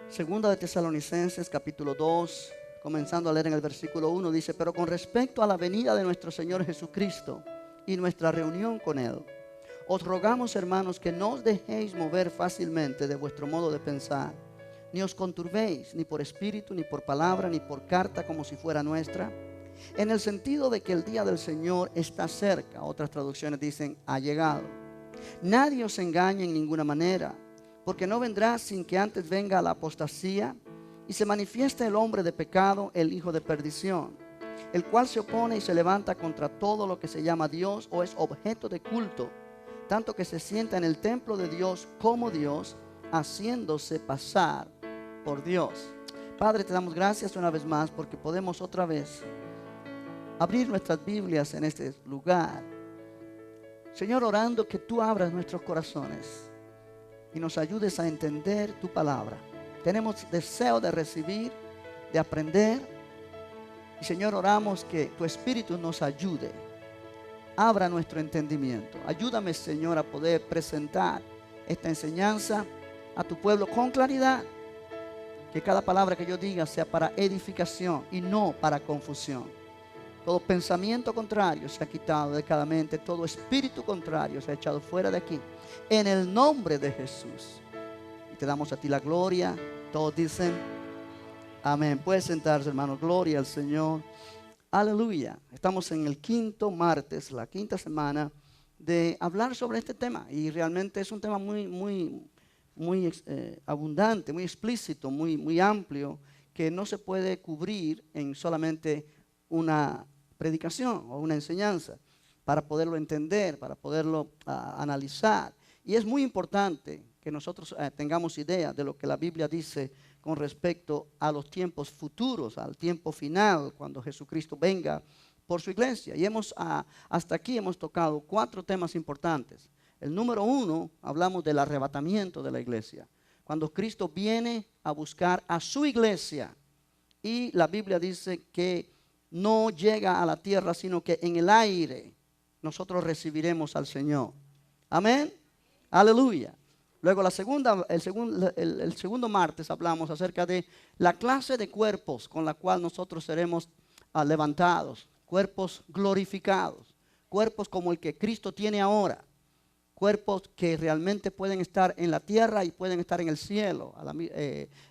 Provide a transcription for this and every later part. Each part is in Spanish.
Segunda de Tesalonicenses, capítulo 2, comenzando a leer en el versículo 1, dice: pero con respecto a la venida de nuestro Señor Jesucristo y nuestra reunión con Él, os rogamos, hermanos, que no os dejéis mover fácilmente de vuestro modo de pensar, ni os conturbéis, ni por espíritu, ni por palabra, ni por carta como si fuera nuestra, en el sentido de que el día del Señor está cerca. Otras traducciones dicen ha llegado. Nadie os engañe en ninguna manera, porque no vendrá sin que antes venga la apostasía y se manifieste el hombre de pecado, el hijo de perdición, el cual se opone y se levanta contra todo lo que se llama Dios o es objeto de culto, tanto que se sienta en el templo de Dios como Dios, haciéndose pasar por Dios. Padre, te damos gracias una vez más porque podemos otra vez abrir nuestras Biblias en este lugar. Señor, orando que tú abras nuestros corazones y nos ayudes a entender tu palabra. Tenemos deseo de recibir, de aprender. Y Señor, oramos que tu Espíritu nos ayude. Abra nuestro entendimiento. Ayúdame, Señor, a poder presentar esta enseñanza a tu pueblo con claridad. Que cada palabra que yo diga sea para edificación y no para confusión. Todo pensamiento contrario se ha quitado de cada mente. Todo espíritu contrario se ha echado fuera de aquí. En el nombre de Jesús. Y te damos a ti la gloria. Todos dicen amén. Puede sentarse, hermano. Gloria al Señor. Aleluya. Estamos en el quinto martes, la quinta semana de hablar sobre este tema. Y realmente es un tema muy abundante, muy explícito, muy amplio, que no se puede cubrir en solamente una predicación o una enseñanza, para poderlo entender, para poderlo analizar. Y es muy importante que nosotros tengamos idea de lo que la Biblia dice con respecto a los tiempos futuros, al tiempo final, cuando Jesucristo venga por su iglesia. Y hasta aquí hemos tocado 4 temas importantes. El número 1, hablamos del arrebatamiento de la iglesia. Cuando Cristo viene a buscar a su iglesia. Y la Biblia dice que no llega a la tierra, sino que en el aire nosotros recibiremos al Señor. Amén. Aleluya. Luego el segundo martes hablamos acerca de la clase de cuerpos con la cual nosotros seremos levantados. Cuerpos glorificados. Cuerpos como el que Cristo tiene ahora. Cuerpos que realmente pueden estar en la tierra y pueden estar en el cielo.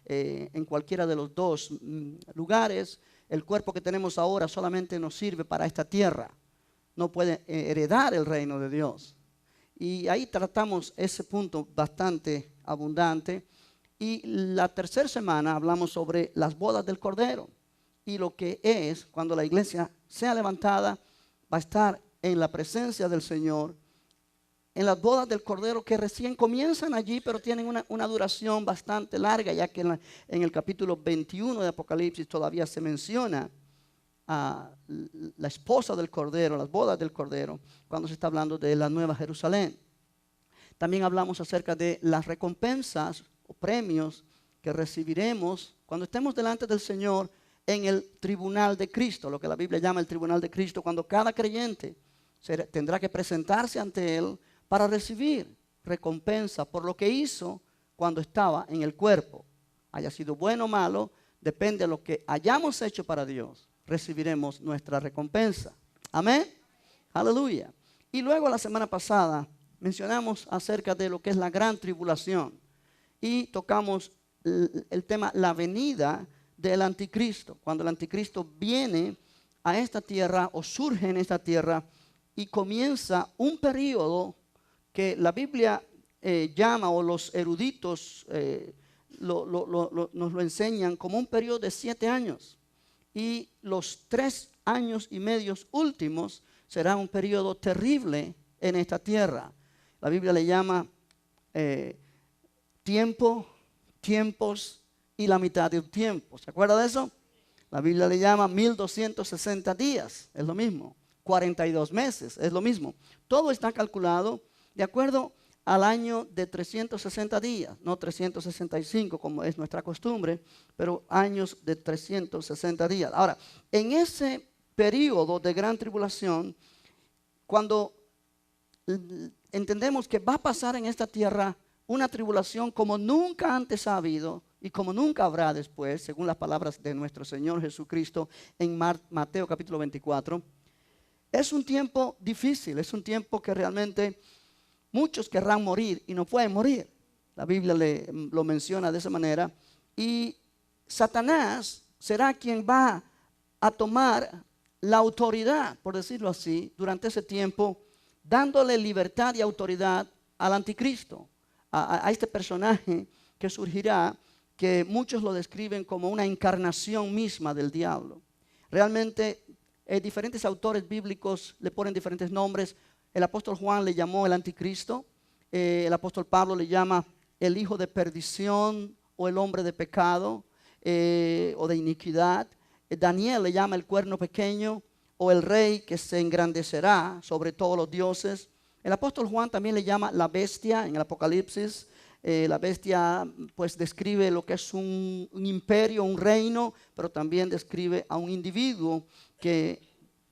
En cualquiera de los dos lugares. El cuerpo que tenemos ahora solamente nos sirve para esta tierra. No puede heredar el reino de Dios. Y ahí tratamos ese punto bastante abundante. Y la tercera semana hablamos sobre las bodas del Cordero. Y lo que es cuando la iglesia sea levantada, va a estar en la presencia del Señor. En las bodas del Cordero que recién comienzan allí, pero tienen una duración bastante larga, ya que en el capítulo 21 de Apocalipsis todavía se menciona a la esposa del Cordero, las bodas del Cordero, cuando se está hablando de la Nueva Jerusalén. También hablamos acerca de las recompensas o premios que recibiremos cuando estemos delante del Señor en el tribunal de Cristo, lo que la Biblia llama el tribunal de Cristo, cuando cada creyente tendrá que presentarse ante Él para recibir recompensa por lo que hizo cuando estaba en el cuerpo. Haya sido bueno o malo, depende de lo que hayamos hecho para Dios, recibiremos nuestra recompensa. Amén. Aleluya. Y luego la semana pasada mencionamos acerca de lo que es la gran tribulación. Y tocamos el tema, la venida del anticristo. Cuando el anticristo viene a esta tierra o surge en esta tierra y comienza un periodo que la Biblia llama, o los eruditos nos lo enseñan como un periodo de 7 años. Y los 3 años y medios últimos será un periodo terrible en esta tierra. La Biblia le llama tiempos y la mitad de un tiempo. ¿Se acuerda de eso? La Biblia le llama 1260 días, es lo mismo. 42 meses, es lo mismo. Todo está calculado de acuerdo al año de 360 días, no 365 como es nuestra costumbre, pero años de 360 días. Ahora, en ese periodo de gran tribulación, cuando entendemos que va a pasar en esta tierra una tribulación como nunca antes ha habido, y como nunca habrá después, según las palabras de nuestro Señor Jesucristo en Mateo capítulo 24. Es un tiempo difícil, es un tiempo que realmente muchos querrán morir y no pueden morir. La Biblia lo menciona de esa manera. Y Satanás será quien va a tomar la autoridad, por decirlo así, durante ese tiempo, dándole libertad y autoridad al anticristo, a este personaje que surgirá, que muchos lo describen como una encarnación misma del diablo. Realmente diferentes autores bíblicos le ponen diferentes nombres. El apóstol Juan le llamó el anticristo, el apóstol Pablo le llama el hijo de perdición o el hombre de pecado o de iniquidad. Daniel le llama el cuerno pequeño o el rey que se engrandecerá sobre todos los dioses. El apóstol Juan también le llama la bestia en el Apocalipsis. La bestia pues describe lo que es un imperio, un reino, pero también describe a un individuo que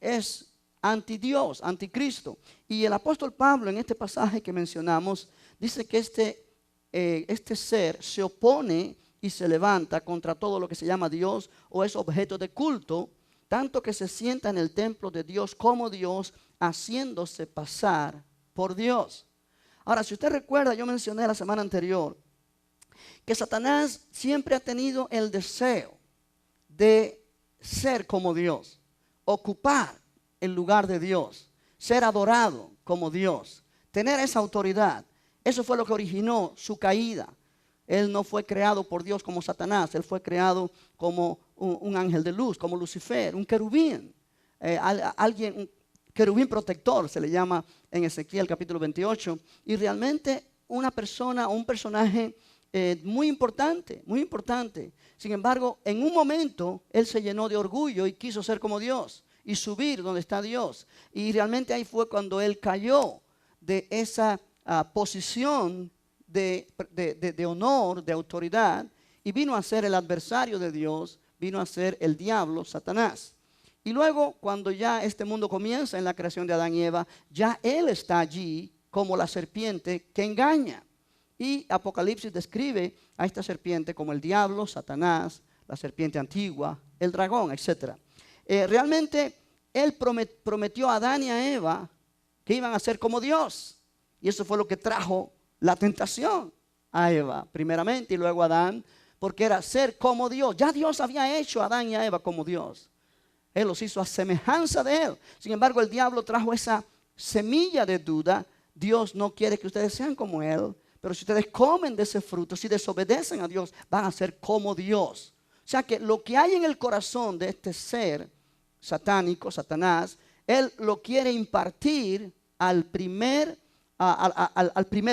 es antidios, anticristo. Y el apóstol Pablo en este pasaje que mencionamos dice que este ser se opone y se levanta contra todo lo que se llama Dios o es objeto de culto, tanto que se sienta en el templo de Dios como Dios, haciéndose pasar por Dios. Ahora, si usted recuerda, yo mencioné la semana anterior que Satanás siempre ha tenido el deseo de ser como Dios, ocupar el lugar de Dios, ser adorado como Dios, tener esa autoridad. Eso fue lo que originó su caída. Él no fue creado por Dios como Satanás, él fue creado como un ángel de luz, como Lucifer, un querubín, un querubín protector se le llama en Ezequiel capítulo 28, y realmente una persona o un personaje muy importante, muy importante. Sin embargo, en un momento él se llenó de orgullo y quiso ser como Dios y subir donde está Dios, y realmente ahí fue cuando él cayó de esa posición de honor, de autoridad, y vino a ser el adversario de Dios, vino a ser el diablo, Satanás. Y luego, cuando ya este mundo comienza en la creación de Adán y Eva, ya él está allí como la serpiente que engaña. Y Apocalipsis describe a esta serpiente como el diablo, Satanás, la serpiente antigua, el dragón, etc. Realmente él prometió a Adán y a Eva que iban a ser como Dios. Y eso fue lo que trajo la tentación a Eva, primeramente, y luego a Adán, porque era ser como Dios. Ya Dios había hecho a Adán y a Eva como Dios. Él los hizo a semejanza de Él. Sin embargo, el diablo trajo esa semilla de duda. Dios no quiere que ustedes sean como Él, pero si ustedes comen de ese fruto, si desobedecen a Dios, van a ser como Dios. O sea que lo que hay en el corazón de este ser satánico, Satanás, él lo quiere impartir al primer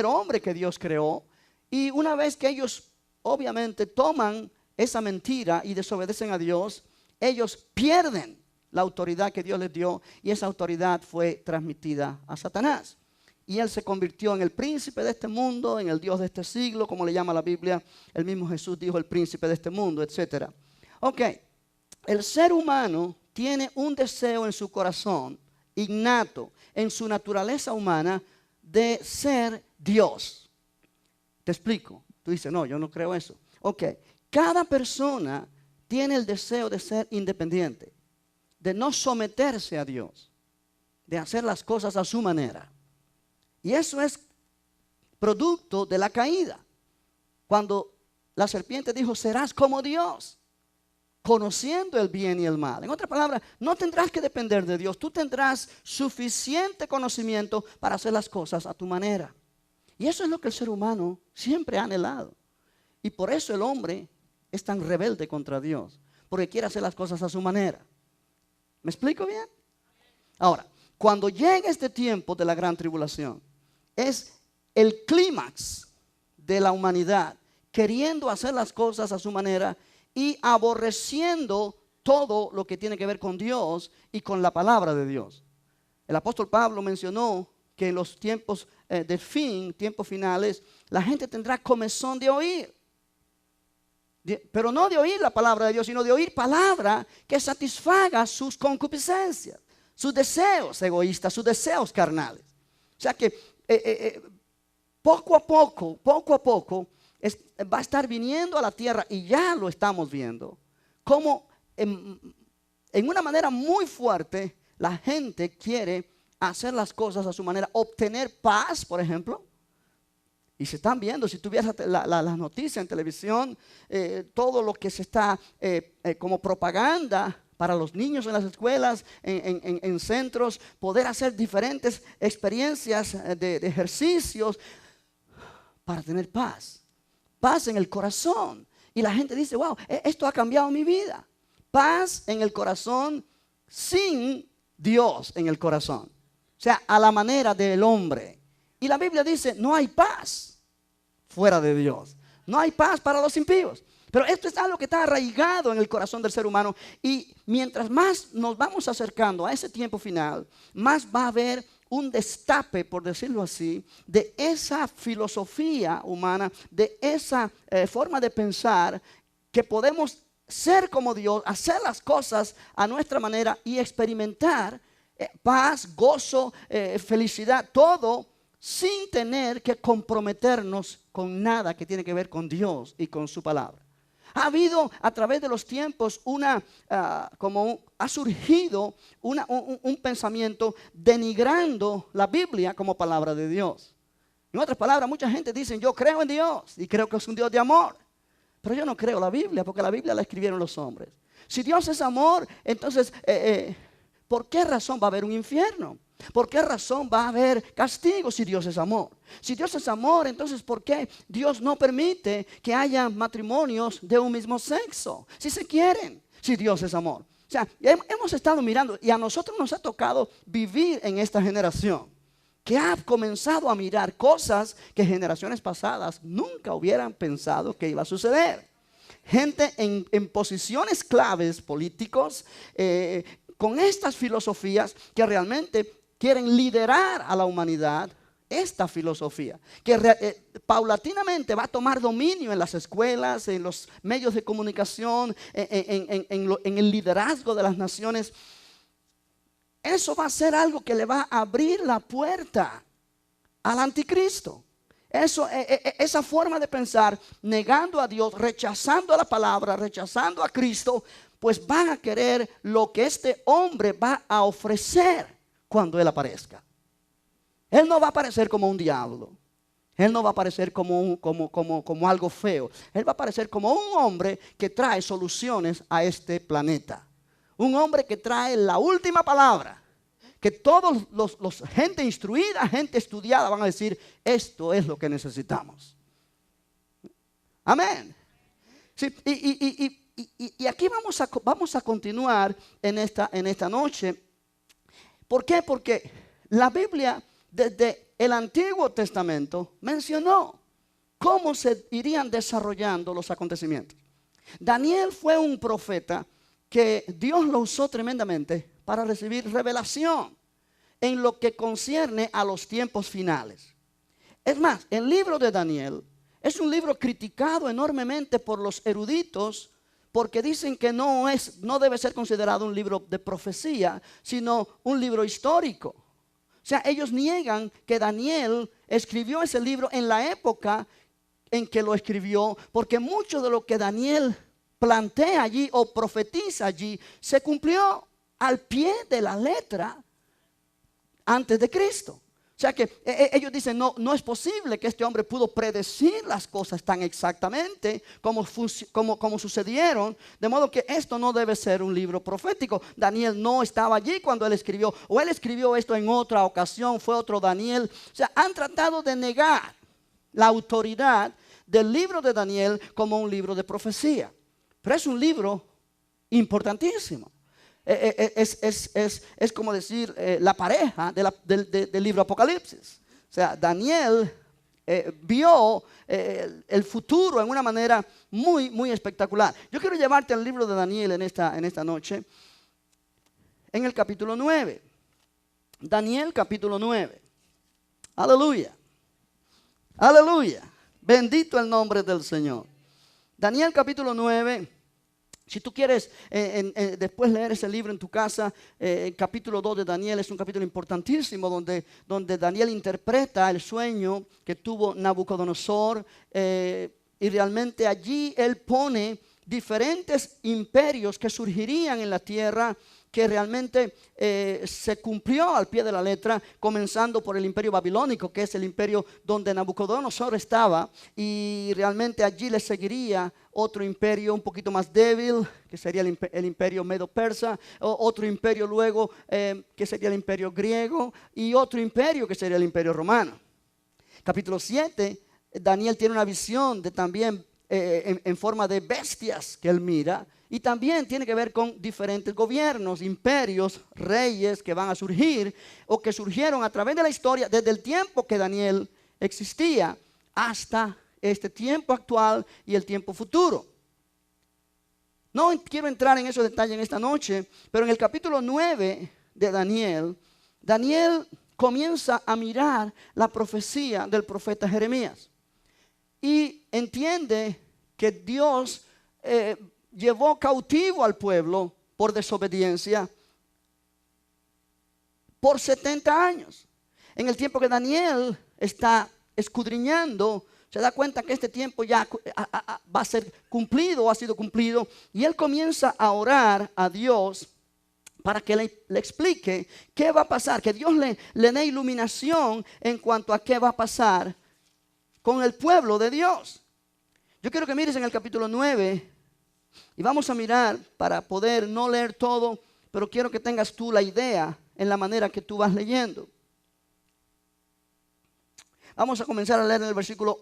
hombre que Dios creó. Y una vez que ellos obviamente toman esa mentira y desobedecen a Dios, ellos pierden la autoridad que Dios les dio, y esa autoridad fue transmitida a Satanás. Y él se convirtió en el príncipe de este mundo, en el Dios de este siglo, como le llama la Biblia. El mismo Jesús dijo el príncipe de este mundo, etc. Ok, el ser humano tiene un deseo en su corazón, innato, en su naturaleza humana, de ser Dios. Te explico. Tú dices, no, yo no creo eso. Ok, cada persona tiene el deseo de ser independiente, de no someterse a Dios, de hacer las cosas a su manera. Y eso es producto de la caída. Cuando la serpiente dijo, serás como Dios, conociendo el bien y el mal. En otras palabras, no tendrás que depender de Dios. Tú tendrás suficiente conocimiento para hacer las cosas a tu manera. Y eso es lo que el ser humano siempre ha anhelado. Y por eso el hombre es tan rebelde contra Dios, porque quiere hacer las cosas a su manera. ¿Me explico bien? Ahora, cuando llega este tiempo de la gran tribulación, es el clímax de la humanidad queriendo hacer las cosas a su manera y aborreciendo todo lo que tiene que ver con Dios y con la palabra de Dios. El apóstol Pablo mencionó que en los tiempos del fin, tiempos finales, la gente tendrá comezón de oír. Pero no de oír la palabra de Dios, sino de oír palabra que satisfaga sus concupiscencias, sus deseos egoístas, sus deseos carnales. O sea que poco a poco, va a estar viniendo a la tierra, y ya lo estamos viendo, como en una manera muy fuerte la gente quiere hacer las cosas a su manera, obtener paz, por ejemplo. Y se están viendo, si tuvieras las noticias en televisión, todo lo que se está como propaganda para los niños en las escuelas, en centros, poder hacer diferentes experiencias de ejercicios para tener paz. Paz en el corazón. Y la gente dice, wow, esto ha cambiado mi vida. Paz en el corazón sin Dios en el corazón. O sea, a la manera del hombre. Y la Biblia dice, no hay paz fuera de Dios. No hay paz para los impíos. Pero esto es algo que está arraigado en el corazón del ser humano. Y mientras más nos vamos acercando a ese tiempo final, más va a haber un destape, por decirlo así, de esa filosofía humana, de esa forma de pensar, que podemos ser como Dios, hacer las cosas a nuestra manera y experimentar paz, gozo, felicidad, todo sin tener que comprometernos con nada que tiene que ver con Dios y con su palabra. Ha habido a través de los tiempos ha surgido un pensamiento denigrando la Biblia como palabra de Dios. En otras palabras, mucha gente dice, yo creo en Dios y creo que es un Dios de amor. Pero yo no creo la Biblia, porque la Biblia la escribieron los hombres. Si Dios es amor, entonces, ¿por qué razón va a haber un infierno? ¿Por qué razón va a haber castigo si Dios es amor? Si Dios es amor, entonces ¿por qué Dios no permite que haya matrimonios de un mismo sexo? Si se quieren, si Dios es amor. O sea, hemos estado mirando, y a nosotros nos ha tocado vivir en esta generación que ha comenzado a mirar cosas que generaciones pasadas nunca hubieran pensado que iba a suceder. Gente en posiciones claves políticos, con estas filosofías que realmente quieren liderar a la humanidad. Esta filosofía que paulatinamente va a tomar dominio en las escuelas, en los medios de comunicación, en el liderazgo de las naciones. Eso va a ser algo que le va a abrir la puerta al anticristo. Esa forma de pensar, negando a Dios, rechazando a la palabra, rechazando a Cristo, pues van a querer lo que este hombre va a ofrecer cuando Él aparezca. Él no va a aparecer como un diablo. Él no va a aparecer como algo feo. Él va a aparecer como un hombre que trae soluciones a este planeta. Un hombre que trae la última palabra. Que todos los gente instruida, gente estudiada van a decir, esto es lo que necesitamos. Amén. Sí, y aquí vamos a continuar en esta noche. ¿Por qué? Porque la Biblia desde el Antiguo Testamento mencionó cómo se irían desarrollando los acontecimientos. Daniel fue un profeta que Dios lo usó tremendamente para recibir revelación en lo que concierne a los tiempos finales. Es más, el libro de Daniel es un libro criticado enormemente por los eruditos, porque dicen que no debe ser considerado un libro de profecía, sino un libro histórico. O sea, ellos niegan que Daniel escribió ese libro en la época en que lo escribió, porque mucho de lo que Daniel plantea allí o profetiza allí se cumplió al pie de la letra antes de Cristo. O sea que ellos dicen, no es posible que este hombre pudo predecir las cosas tan exactamente como sucedieron, de modo que esto no debe ser un libro profético. Daniel no estaba allí cuando él escribió, o él escribió esto en otra ocasión, fue otro Daniel. O sea, han tratado de negar la autoridad del libro de Daniel como un libro de profecía. Pero es un libro importantísimo. Es como decir la pareja del libro Apocalipsis. O sea, Daniel vio el futuro en una manera muy, muy espectacular. Yo quiero llevarte al libro de Daniel en esta noche, en el capítulo 9. Daniel capítulo 9. Aleluya. Aleluya. Bendito el nombre del Señor. Daniel capítulo 9. Si tú quieres después leer ese libro en tu casa, el capítulo 2 de Daniel es un capítulo importantísimo donde Daniel interpreta el sueño que tuvo Nabucodonosor. y realmente allí él pone diferentes imperios que surgirían en la tierra, que realmente se cumplió al pie de la letra, comenzando por el imperio babilónico, que es el imperio donde Nabucodonosor estaba, y realmente allí le seguiría otro imperio un poquito más débil, que sería el imperio medo-persa, otro imperio luego que sería el imperio griego, y otro imperio que sería el imperio romano. Capítulo 7, Daniel tiene una visión de también en forma de bestias que él mira, y también tiene que ver con diferentes gobiernos, imperios, reyes que van a surgir o que surgieron a través de la historia desde el tiempo que Daniel existía hasta este tiempo actual y el tiempo futuro. No quiero entrar en esos detalles en esta noche, pero en el capítulo 9 de Daniel, Daniel comienza a mirar la profecía del profeta Jeremías y entiende que Dios llevó cautivo al pueblo por desobediencia por 70 años. En el tiempo que Daniel está escudriñando, se da cuenta que este tiempo ya va a ser cumplido o ha sido cumplido, y él comienza a orar a Dios para que le explique qué va a pasar, que Dios le dé iluminación en cuanto a qué va a pasar con el pueblo de Dios. Yo quiero que mires en el capítulo 9 y vamos a mirar para poder no leer todo, pero quiero que tengas tú la idea en la manera que tú vas leyendo. Vamos a comenzar a leer en el versículo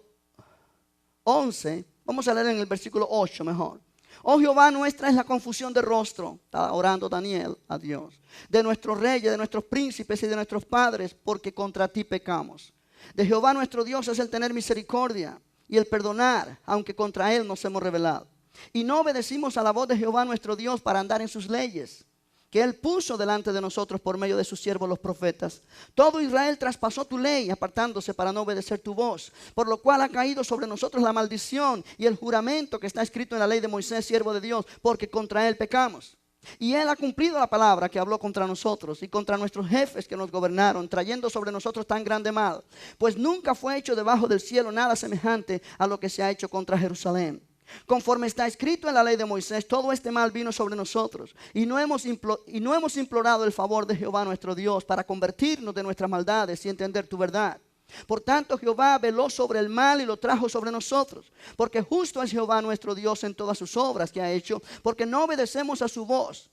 11, vamos a leer en el versículo 8 mejor. Oh Jehová, nuestra es la confusión de rostro, estaba orando Daniel a Dios, de nuestros reyes, de nuestros príncipes y de nuestros padres, porque contra ti pecamos. De Jehová nuestro Dios es el tener misericordia y el perdonar, aunque contra él nos hemos rebelado. Y no obedecimos a la voz de Jehová nuestro Dios para andar en sus leyes, que él puso delante de nosotros por medio de sus siervos los profetas. Todo Israel traspasó tu ley, apartándose para no obedecer tu voz, por lo cual ha caído sobre nosotros la maldición y el juramento que está escrito en la ley de Moisés, siervo de Dios, porque contra él pecamos. Y él ha cumplido la palabra que habló contra nosotros y contra nuestros jefes que nos gobernaron, trayendo sobre nosotros tan grande mal, pues nunca fue hecho debajo del cielo nada semejante a lo que se ha hecho contra Jerusalén. Conforme está escrito en la ley de Moisés, todo este mal vino sobre nosotros, y no hemos implorado el favor de Jehová nuestro Dios para convertirnos de nuestras maldades y entender tu verdad. Por tanto, Jehová veló sobre el mal y lo trajo sobre nosotros, porque justo es Jehová nuestro Dios en todas sus obras que ha hecho, porque no obedecemos a su voz.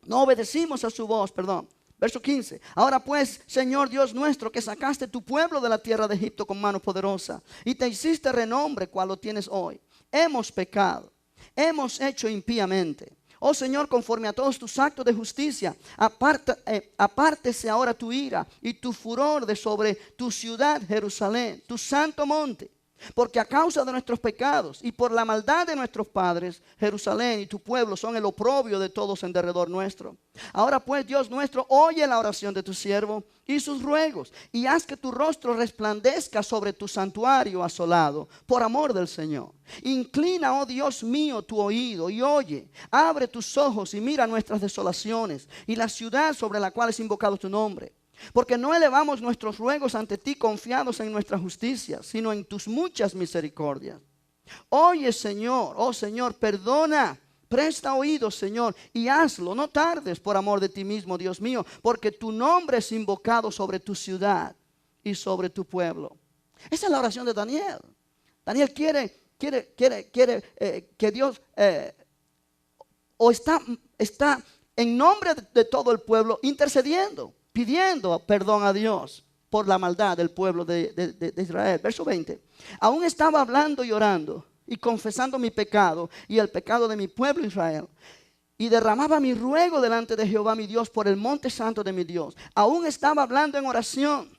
No obedecimos a su voz, perdón. Verso 15. Ahora pues, Señor Dios nuestro, que sacaste tu pueblo de la tierra de Egipto con mano poderosa, y te hiciste renombre cual lo tienes hoy. Hemos pecado, hemos hecho impíamente. Oh Señor, conforme a todos tus actos de justicia, apártese ahora tu ira y tu furor de sobre tu ciudad Jerusalén, tu santo monte. Porque a causa de nuestros pecados y por la maldad de nuestros padres, Jerusalén y tu pueblo son el oprobio de todos en derredor nuestro. Ahora pues, Dios nuestro, oye la oración de tu siervo y sus ruegos, y haz que tu rostro resplandezca sobre tu santuario asolado, por amor del Señor. Inclina, oh Dios mío, tu oído y oye. Abre tus ojos y mira nuestras desolaciones y la ciudad sobre la cual es invocado tu nombre. Porque no elevamos nuestros ruegos ante ti confiados en nuestra justicia, sino en tus muchas misericordias. Oye, Señor, oh Señor, perdona, presta oídos, Señor, y hazlo, no tardes por amor de ti mismo, Dios mío, porque tu nombre es invocado sobre tu ciudad y sobre tu pueblo. Esa es la oración de Daniel. Daniel quiere que Dios está en nombre de todo el pueblo intercediendo, pidiendo perdón a Dios por la maldad del pueblo de Israel. Verso 20. Aún estaba hablando y orando y confesando mi pecado y el pecado de mi pueblo Israel. Y derramaba mi ruego delante de Jehová mi Dios por el monte santo de mi Dios. Aún estaba hablando en oración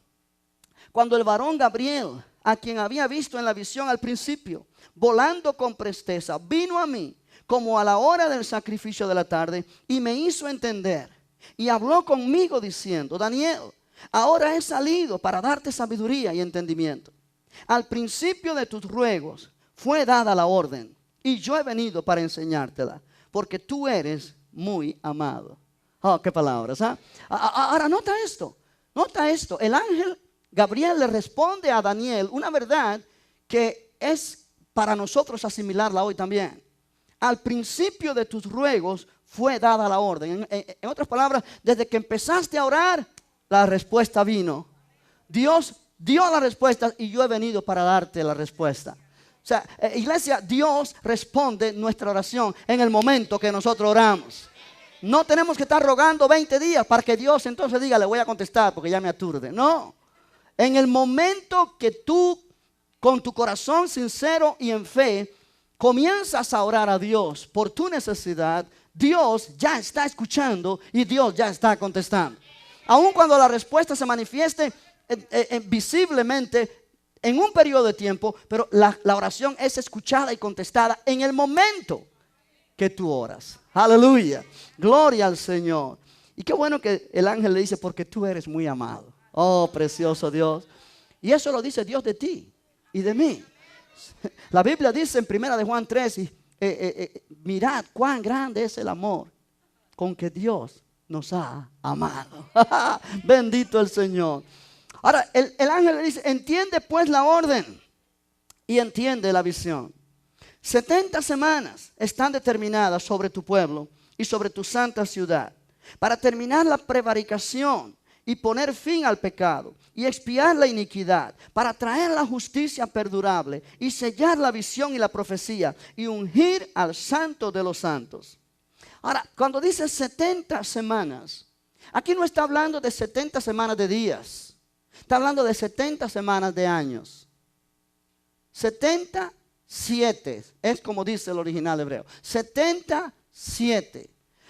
cuando el varón Gabriel, a quien había visto en la visión al principio, volando con presteza, vino a mí como a la hora del sacrificio de la tarde y me hizo entender. Y habló conmigo diciendo: Daniel, ahora he salido para darte sabiduría y entendimiento. Al principio de tus ruegos fue dada la orden, y yo he venido para enseñártela, porque tú eres muy amado. Oh, qué palabras, ¿ah? Ahora nota esto. El ángel Gabriel le responde a Daniel una verdad que es para nosotros asimilarla hoy también. Al principio de tus ruegos fue dada la orden. En otras palabras, desde que empezaste a orar, la respuesta vino. Dios dio la respuesta y yo he venido para darte la respuesta. O sea, iglesia, Dios responde nuestra oración en el momento que nosotros oramos. No tenemos que estar rogando 20 días para que Dios entonces diga, le voy a contestar porque ya me aturde. No, en el momento que tú con tu corazón sincero y en fe comienzas a orar a Dios por tu necesidad, Dios ya está escuchando y Dios ya está contestando. Aun cuando la respuesta se manifieste visiblemente en un periodo de tiempo, pero la oración es escuchada y contestada en el momento que tú oras. Aleluya, gloria al Señor. Y qué bueno que el ángel le dice, porque tú eres muy amado. Oh, precioso Dios. Y eso lo dice Dios de ti y de mí. La Biblia dice en 1 de Juan 3, mirad cuán grande es el amor con que Dios nos ha amado. Bendito el Señor. Ahora el ángel le dice, entiende pues la orden y entiende la visión. 70 semanas están determinadas sobre tu pueblo y sobre tu santa ciudad, para terminar la prevaricación y poner fin al pecado y expiar la iniquidad, para traer la justicia perdurable y sellar la visión y la profecía y ungir al santo de los santos. Ahora, cuando dice 70 semanas, aquí no está hablando de 70 semanas de días. Está hablando de 70 semanas de años. 77 es como dice el original hebreo. 77.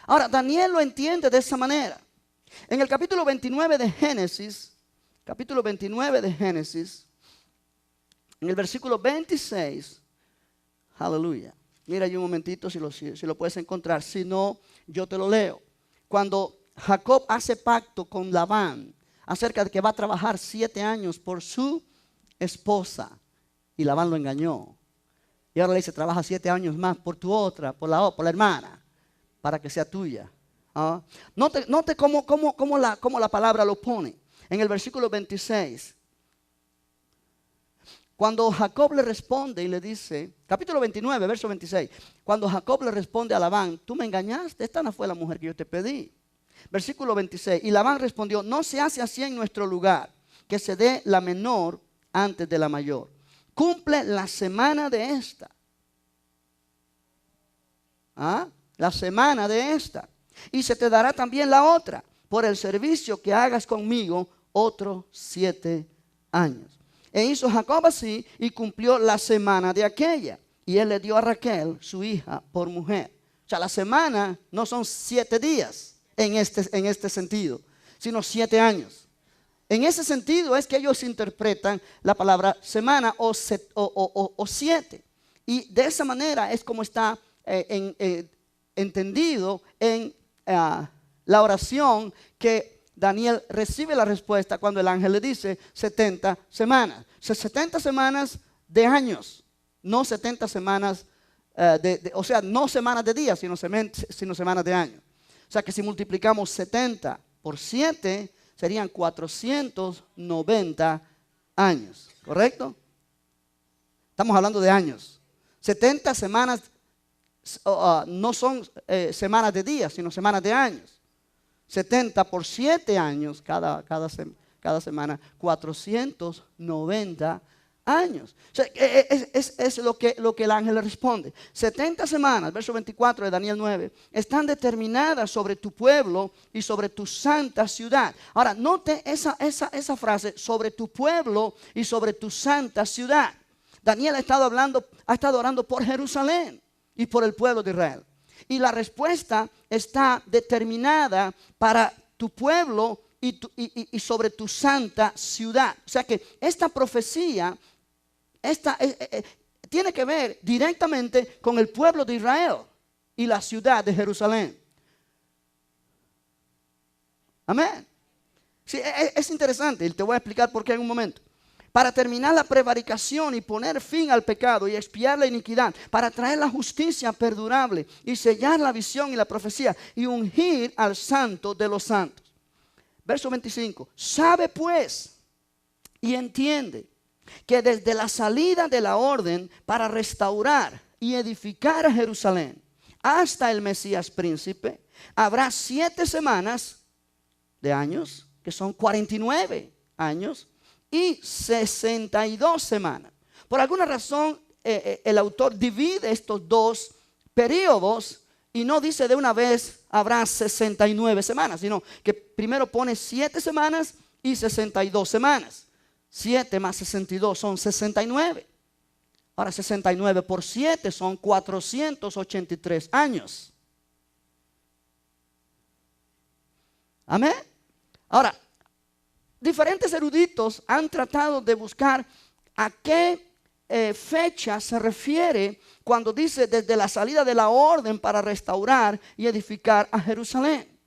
Ahora, Daniel lo entiende de esa manera. En el capítulo 29 de Génesis, en el versículo 26, aleluya. Mira ahí un momentito si lo puedes encontrar. Si no, yo te lo leo. Cuando Jacob hace pacto con Labán acerca de que va a trabajar 7 años por su esposa, y Labán lo engañó. Y ahora le dice, trabaja 7 años más por tu otra, por la hermana, para que sea tuya. Note cómo la palabra lo pone. En el versículo 26. Cuando Jacob le responde y le dice, capítulo 29, verso 26. Cuando Jacob le responde a Labán, tú me engañaste, esta no fue la mujer que yo te pedí. Versículo 26. Y Labán respondió, no se hace así en nuestro lugar, que se dé la menor antes de la mayor. Cumple la semana de esta. La semana de esta. Y se te dará también la otra, por el servicio que hagas conmigo otros 7 años. E hizo Jacob así y cumplió la semana de aquella. Y él le dio a Raquel, su hija, por mujer. O sea, la semana no son 7 días en este sentido, sino 7 años. En ese sentido es que ellos interpretan la palabra semana o 7. Y de esa manera es como está entendido en la oración que Daniel recibe la respuesta cuando el ángel le dice 70 semanas. 70 semanas de años, no 70 semanas, o sea, no semanas de días, sino semanas de años. O sea que si multiplicamos 70 por 7, serían 490 años, ¿correcto? Estamos hablando de años. 70 semanas no son semanas de días, sino semanas de años. 70 por 7 años, cada semana, 490 años. O sea, es lo que el ángel le responde. 70 semanas, verso 24 de Daniel 9, están determinadas sobre tu pueblo y sobre tu santa ciudad. Ahora, note esa frase, sobre tu pueblo y sobre tu santa ciudad. Daniel ha estado orando por Jerusalén y por el pueblo de Israel. Y la respuesta está determinada para tu pueblo y sobre tu santa ciudad. O sea que esta profecía tiene que ver directamente con el pueblo de Israel y la ciudad de Jerusalén. Amén. Sí, es interesante y te voy a explicar por qué en un momento. Para terminar la prevaricación y poner fin al pecado y expiar la iniquidad, para traer la justicia perdurable y sellar la visión y la profecía y ungir al santo de los santos. Verso 25. Sabe pues y entiende que desde la salida de la orden para restaurar y edificar a Jerusalén hasta el Mesías príncipe, habrá 7 semanas de años, que son 49 años, y 62 semanas. Por alguna razón, el autor divide estos dos periodos y no dice de una vez habrá 69 semanas, sino que primero pone 7 semanas y 62 semanas. 7 más 62 son 69. Ahora 69 por 7 son 483 años. Amén. Ahora, diferentes eruditos han tratado de buscar a qué fecha se refiere cuando dice desde la salida de la orden para restaurar y edificar a Jerusalén.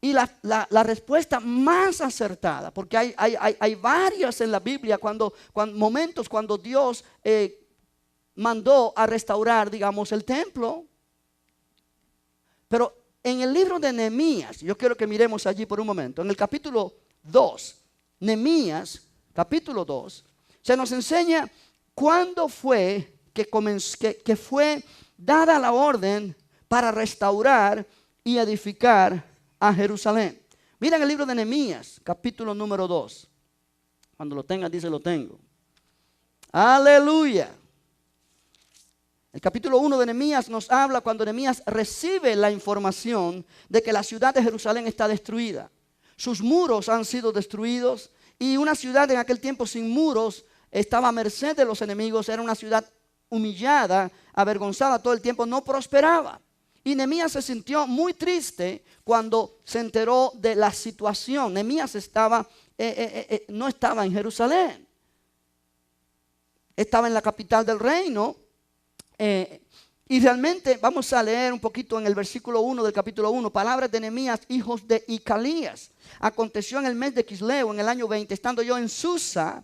Y la respuesta más acertada, porque hay varias en la Biblia momentos cuando Dios mandó a restaurar, digamos, el templo. Pero en el libro de Nehemías, yo quiero que miremos allí por un momento, en el capítulo 2, Nehemías, capítulo 2, se nos enseña cuándo fue que fue dada la orden para restaurar y edificar a Jerusalén. Miren el libro de Nehemías, capítulo número 2. Cuando lo tengan, dice lo tengo. Aleluya. El capítulo 1 de Nehemías nos habla cuando Nehemías recibe la información de que la ciudad de Jerusalén está destruida. Sus muros han sido destruidos y una ciudad en aquel tiempo sin muros estaba a merced de los enemigos. Era una ciudad humillada, avergonzada todo el tiempo, no prosperaba. Y Nehemías se sintió muy triste cuando se enteró de la situación. Nehemías no estaba en Jerusalén, estaba en la capital del reino. Y realmente vamos a leer un poquito en el versículo 1 del capítulo 1. Palabras de Nehemías, hijos de Icalías. Aconteció en el mes de Quisleo, en el año 20, estando yo en Susa,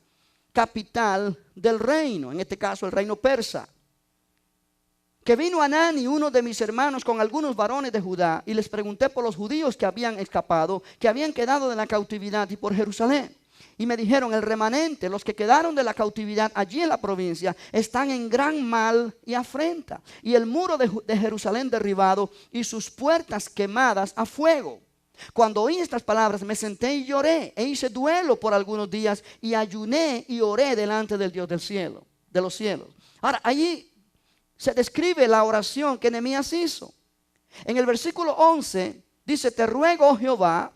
capital del reino, en este caso el reino persa, que vino Hanani, uno de mis hermanos, con algunos varones de Judá, y les pregunté por los judíos que habían escapado, que habían quedado de la cautividad, y por Jerusalén. Y me dijeron: el remanente, los que quedaron de la cautividad allí en la provincia, están en gran mal y afrenta, y el muro de Jerusalén derribado, y sus puertas quemadas a fuego. Cuando oí estas palabras, me senté y lloré, e hice duelo por algunos días, y ayuné y oré delante del Dios del cielo, de los cielos. Ahora, allí se describe la oración que Nehemías hizo. En el versículo 11 dice: te ruego, oh Jehová,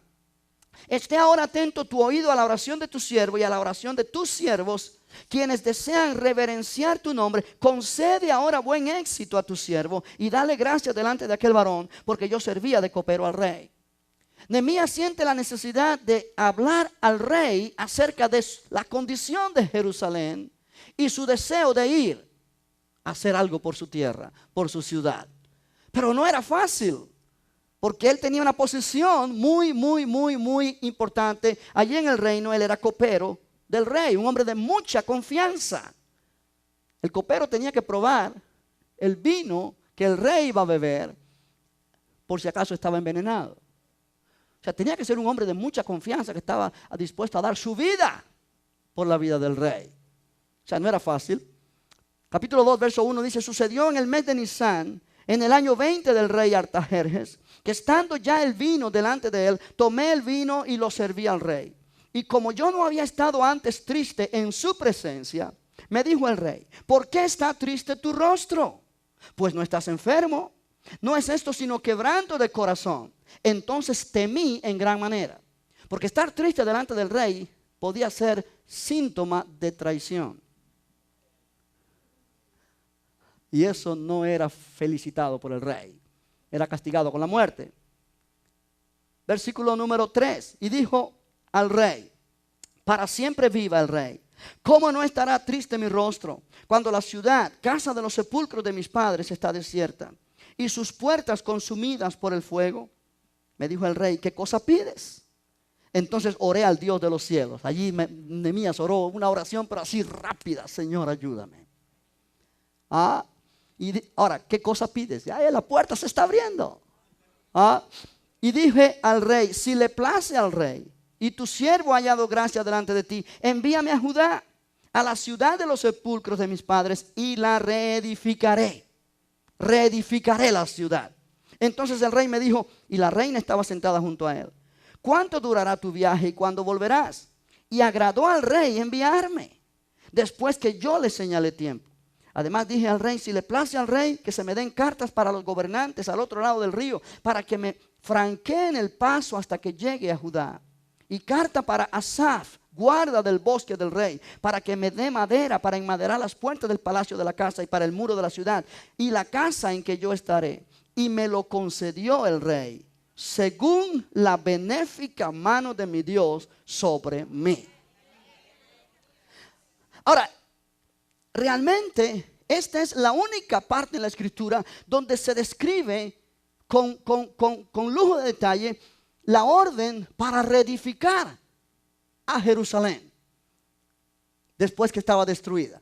esté ahora atento tu oído a la oración de tu siervo y a la oración de tus siervos, quienes desean reverenciar tu nombre. Concede ahora buen éxito a tu siervo y dale gracia delante de aquel varón, porque yo servía de copero al rey. Nehemías siente la necesidad de hablar al rey acerca de la condición de Jerusalén y su deseo de ir a hacer algo por su tierra, por su ciudad. Pero no era fácil, porque él tenía una posición muy importante allí en el reino. Él era copero del rey, un hombre de mucha confianza. El copero tenía que probar el vino que el rey iba a beber por si acaso estaba envenenado. O sea, tenía que ser un hombre de mucha confianza que estaba dispuesto a dar su vida por la vida del rey. O sea, no era fácil. Capítulo 2, verso 1 dice: sucedió en el mes de Nisán, en el año 20 del rey Artajerjes, que estando ya el vino delante de él, tomé el vino y lo serví al rey. Y como yo no había estado antes triste en su presencia, me dijo el rey: ¿por qué está triste tu rostro? Pues no estás enfermo. No es esto sino quebranto de corazón. Entonces temí en gran manera, porque estar triste delante del rey podía ser síntoma de traición. Y eso no era felicitado por el rey, era castigado con la muerte. Versículo número 3. Y dijo al rey: para siempre viva el rey. ¿Cómo no estará triste mi rostro cuando la ciudad, casa de los sepulcros de mis padres, está desierta y sus puertas consumidas por el fuego? Me dijo el rey: ¿qué cosa pides? Entonces oré al Dios de los cielos. Allí Nehemías oró una oración, pero así rápida: Señor, ayúdame. Ahora, ¿qué cosa pides? Ya la puerta se está abriendo. Y dije al rey: si le place al rey, y tu siervo ha hallado gracia delante de ti. Envíame a Judá, a la ciudad de los sepulcros de mis padres, y la reedificaré. Reedificaré la ciudad. Entonces el rey me dijo, y la reina estaba sentada junto a él: ¿cuánto durará tu viaje y cuándo volverás? Y agradó al rey enviarme, después que yo le señalé tiempo. Además dije al rey, si le place al rey, que se me den cartas para los gobernantes al otro lado del río, para que me franqueen el paso hasta que llegue a Judá. Y carta para Asaf, guarda del bosque del rey, para que me dé madera para enmaderar las puertas del palacio de la casa y para el muro de la ciudad y la casa en que yo estaré. Y me lo concedió el rey, según la benéfica mano de mi Dios sobre mí. Ahora, realmente esta es la única parte en la escritura donde se describe con lujo de detalle la orden para reedificar a Jerusalén después que estaba destruida.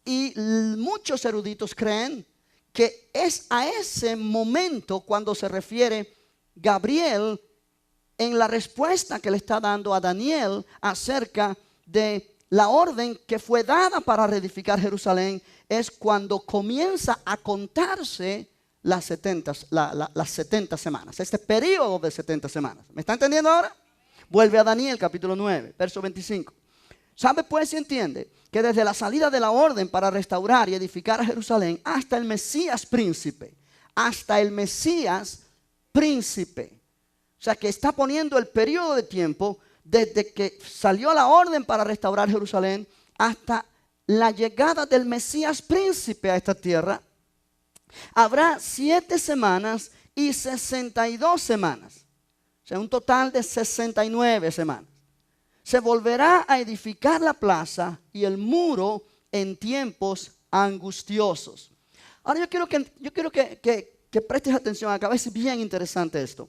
Y muchos eruditos creen que es a ese momento cuando se refiere Gabriel en la respuesta que le está dando a Daniel acerca de la orden que fue dada para reedificar Jerusalén. Es cuando comienza a contarse las 70 semanas, este periodo de 70 semanas. ¿Me está entendiendo ahora? Vuelve a Daniel capítulo 9, verso 25. ¿Sabe pues si entiende que desde la salida de la orden para restaurar y edificar a Jerusalén hasta el Mesías príncipe, o sea que está poniendo el periodo de tiempo desde que salió la orden para restaurar Jerusalén hasta la llegada del Mesías príncipe a esta tierra? Habrá 7 semanas y 62 semanas. O sea, un total de 69 semanas. Se volverá a edificar la plaza y el muro en tiempos angustiosos. Ahora yo quiero que prestes atención acá. Es bien interesante esto.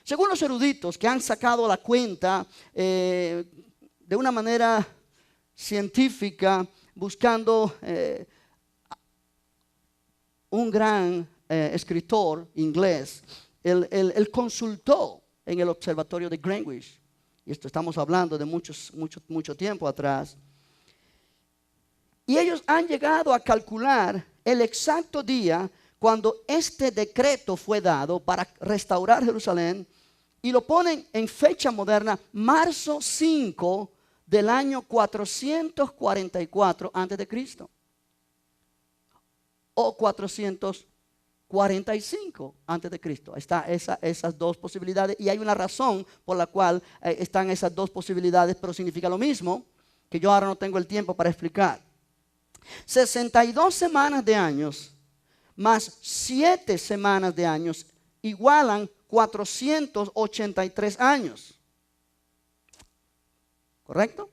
Según los eruditos que han sacado la cuenta de una manera científica, buscando un gran escritor inglés, él consultó en el observatorio de Greenwich, y esto estamos hablando de mucho tiempo atrás, y ellos han llegado a calcular el exacto día cuando este decreto fue dado para restaurar Jerusalén, y lo ponen en fecha moderna, marzo 5 del año 444 a.C. o 445 a.C. Están esas dos posibilidades, y hay una razón por la cual están esas dos posibilidades, pero significa lo mismo, que yo ahora no tengo el tiempo para explicar. 62 semanas de años más 7 semanas de años igualan 483 años. ¿Correcto?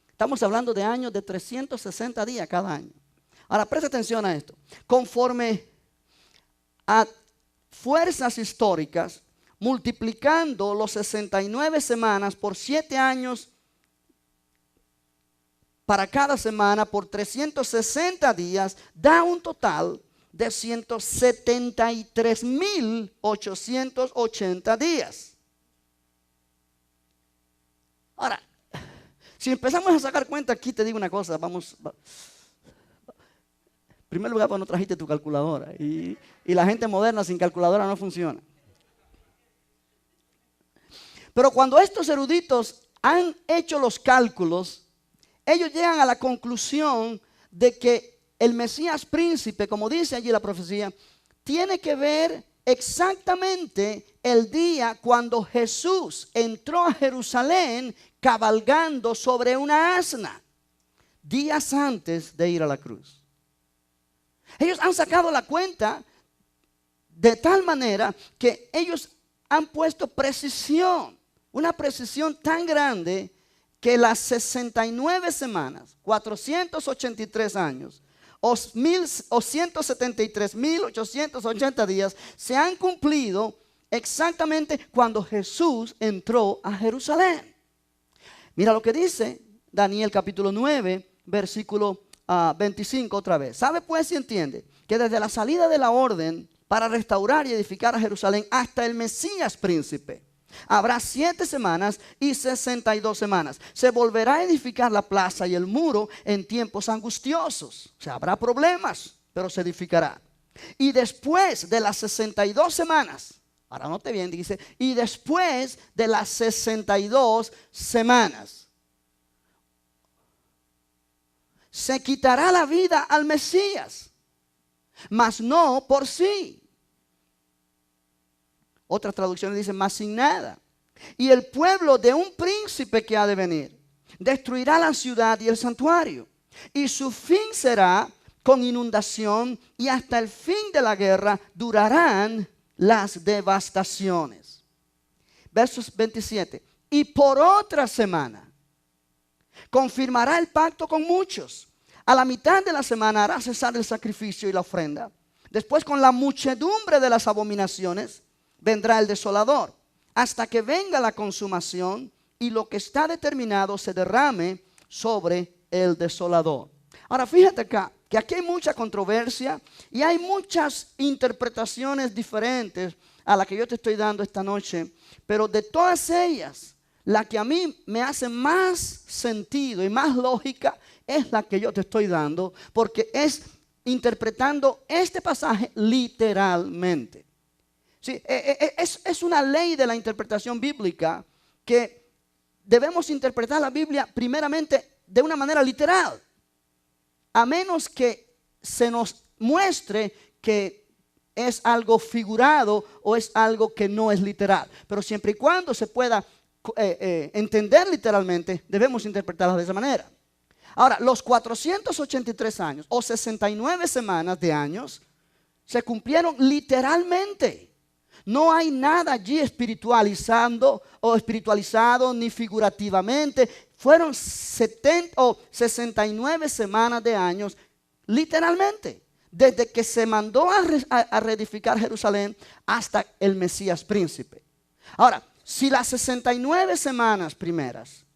Estamos hablando de años de 360 días cada año. Ahora presta atención a esto. Conforme a fuerzas históricas, multiplicando los 69 semanas por 7 años para cada semana por 360 días, da un total de 173.880 días. Ahora, si empezamos a sacar cuenta aquí, te digo una cosa, vamos. En primer lugar, pues no trajiste tu calculadora, y la gente moderna sin calculadora no funciona. Pero cuando estos eruditos han hecho los cálculos, ellos llegan a la conclusión de que el Mesías príncipe, como dice allí la profecía, tiene que ver exactamente el día cuando Jesús entró a Jerusalén cabalgando sobre una asna, días antes de ir a la cruz. Ellos han sacado la cuenta de tal manera que ellos han puesto precisión, una precisión tan grande que las 69 semanas, 483 años o 173.880 días se han cumplido exactamente cuando Jesús entró a Jerusalén. Mira lo que dice Daniel capítulo 9, versículo 25 otra vez. ¿Sabe pues si entiende que desde la salida de la orden para restaurar y edificar a Jerusalén hasta el Mesías príncipe, Habrá 7 semanas y 62 semanas. Se volverá a edificar la plaza y el muro en tiempos angustiosos. O sea, habrá problemas, pero se edificará. Y después de las 62 semanas, ahora note bien, dice, y después de las 62 semanas, se quitará la vida al Mesías, mas no por sí. Otras traducciones dicen, mas sin nada. Y el pueblo de un príncipe que ha de venir destruirá la ciudad y el santuario. Y su fin será con inundación, y hasta el fin de la guerra durarán las devastaciones. Versos 27. Y por otra semana confirmará el pacto con muchos. A la mitad de la semana hará cesar el sacrificio y la ofrenda. Después, con la muchedumbre de las abominaciones, vendrá el desolador, hasta que venga la consumación y lo que está determinado se derrame sobre el desolador. Ahora fíjate acá, que aquí hay mucha controversia y hay muchas interpretaciones diferentes a la que yo te estoy dando esta noche, pero de todas ellas, la que a mí me hace más sentido y más lógica es la que yo te estoy dando, porque es interpretando este pasaje literalmente. Sí, es una ley de la interpretación bíblica que debemos interpretar la Biblia primeramente de una manera literal, a menos que se nos muestre que es algo figurado o es algo que no es literal. Pero siempre y cuando se pueda entender literalmente, debemos interpretarla de esa manera. Ahora, los 483 años o 69 semanas de años se cumplieron literalmente. No hay nada allí espiritualizado ni figurativamente. Fueron 69 semanas de años literalmente, desde que se mandó a reedificar Jerusalén hasta el Mesías príncipe. Ahora, si las 69 semanas primeras